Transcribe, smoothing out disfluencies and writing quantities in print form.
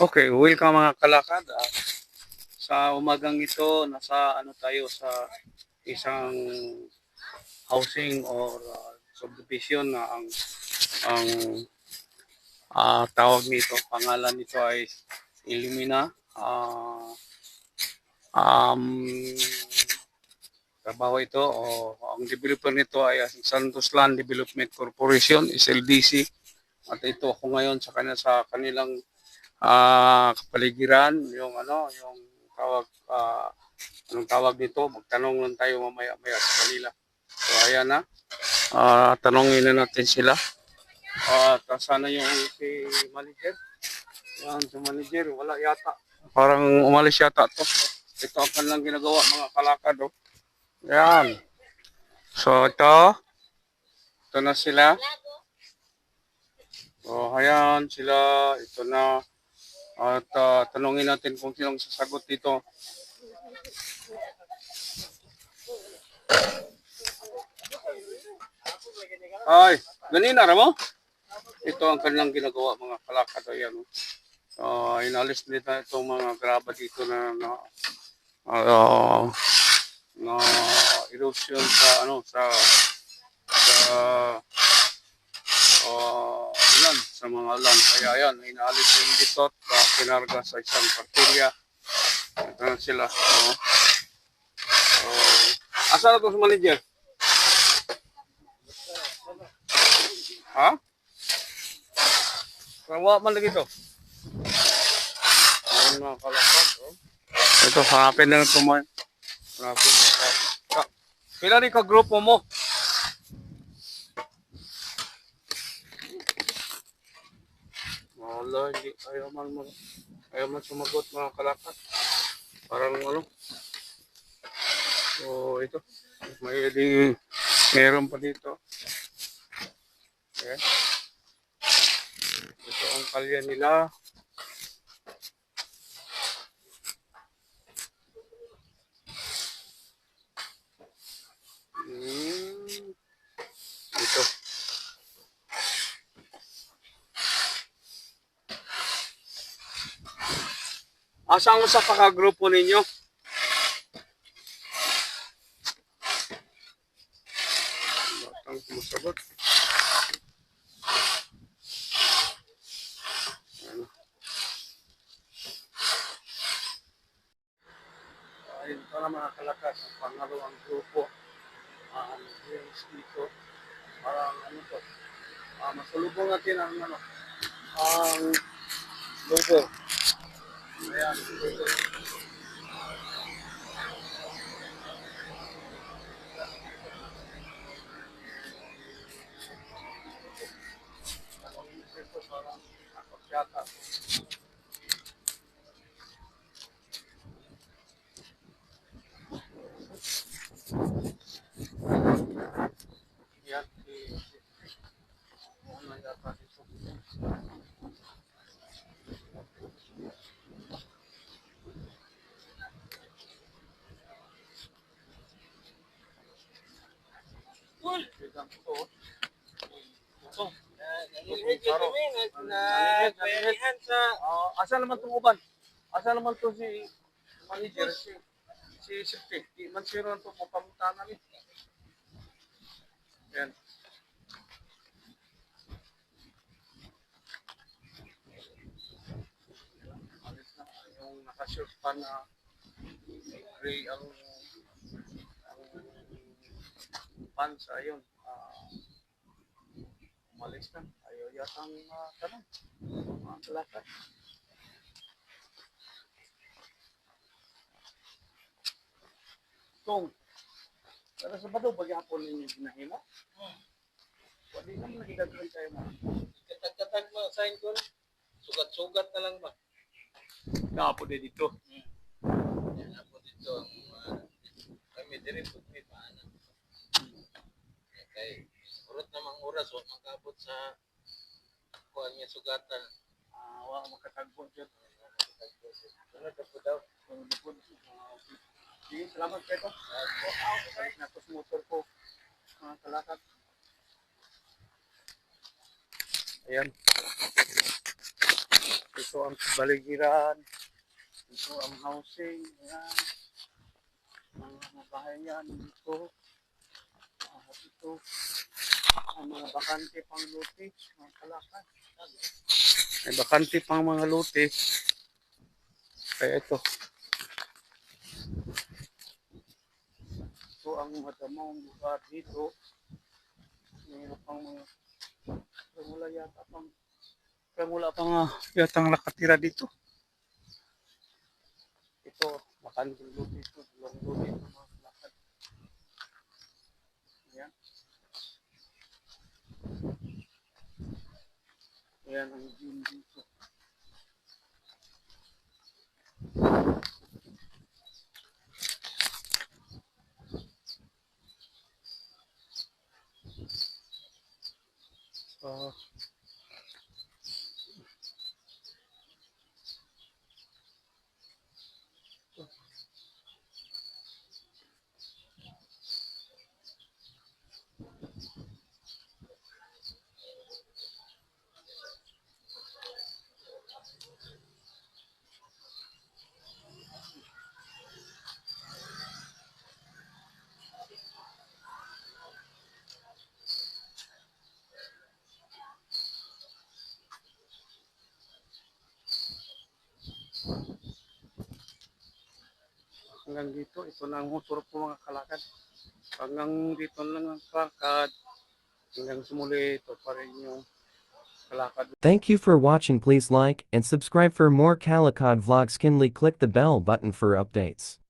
Okay, welcome mga kalakad. Sa umagang ito, nasa tayo sa isang housing or subdivision na ang tawag nito, pangalan nito ay Illumina. Um, Trabaho ito o ang developer nito ay Santos Land Development Corporation, SLDC. At ito ako ngayon sa kanilang kapaligiran, yung yung tawag, anong tawag dito, magtanong lang tayo mamaya sa kanila. So ayan na, tanongin na natin sila. At sana yung si manager, yan si manager, wala yata, parang umalis yata to. Ito ang kanilang ginagawa mga kalakad. Oh. Yan, so ito na sila. So ayan sila, ito na. At tanongin natin kung sinong sasagot dito. Ay, ganina ra mo? Ito ang kanilang ginagawa mga kalakad. Ayan. Inalis nila itong mga graba dito na erosion sa mga ulan. Kaya ayan, inaalis yung dito at kinarga sa isang partilya. Ito na sila. Asa na ito sa manager? Ha? Kawa man lagi ito. Ayan mga kalakad. Ito, hanapin na ito mo. Hanapin na ito. Pila rin ka grupo mo? Wala, hindi. Ayaw man sumagot mga kalakad. Parang So, ito. Meron pa dito. Okay. Ito ang kalya nila. Ito. Asang sa pakagrupo ninyo? Batang sumasagot. Ito na mga kalakas, ang pangalawang grupo. Dito. Parang to. Masalubong natin ang logo. Ayan, logo. Parang ako siyata. Yan, ano yata dito. Asa naman itong uban? Asa naman ito si manager, si Sipti? Di man siro ito po pamunta namin. Yan. Alis na yung nakashoot pa na gray ang pants. Ayun. Umalis na. Ayaw yatang tanong. Mga kalakad. Kung, pero sa bato, pagyapon ninyo ginahimo? Wali naman nagigagawin tayo mo. Katag-katag mo, sign ko na. Sugat-sugat na lang ba? Nakapo din dito. Yan ako dito. Kami din po may paanan. Okay. Urot namang oras, huwag magkabot sa kuhan niya sugatan. Wala makatagpo dyan. Sunod na po daw. Sige, salamat kayo. Balik na po sa motor ko. Mga kalakad. Ayan. Ito ang baligiran. Ito ang housing. Ayan. Mga bahay yan dito. Ito. Ang mga bakante pang lote. Mga kalakad. May bakante pang mga lote. Kaya ito. Ito ang madamong lugar dito. Mayroon pang mga wala pang yatang nakatira dito. Ito, bakante lote ito. Dalawang lote ito mga kalakad. Ayan. Ayan ang gym dito. Uh, hanggang dito, ito na ang motor po mga kalakad. Hanggang dito lang ang kalakad. Hanggang sumuli, ito pa rin yung kalakad. Thank you for watching. Please like and subscribe for more Calicut vlogs. Kindly click the bell button for updates.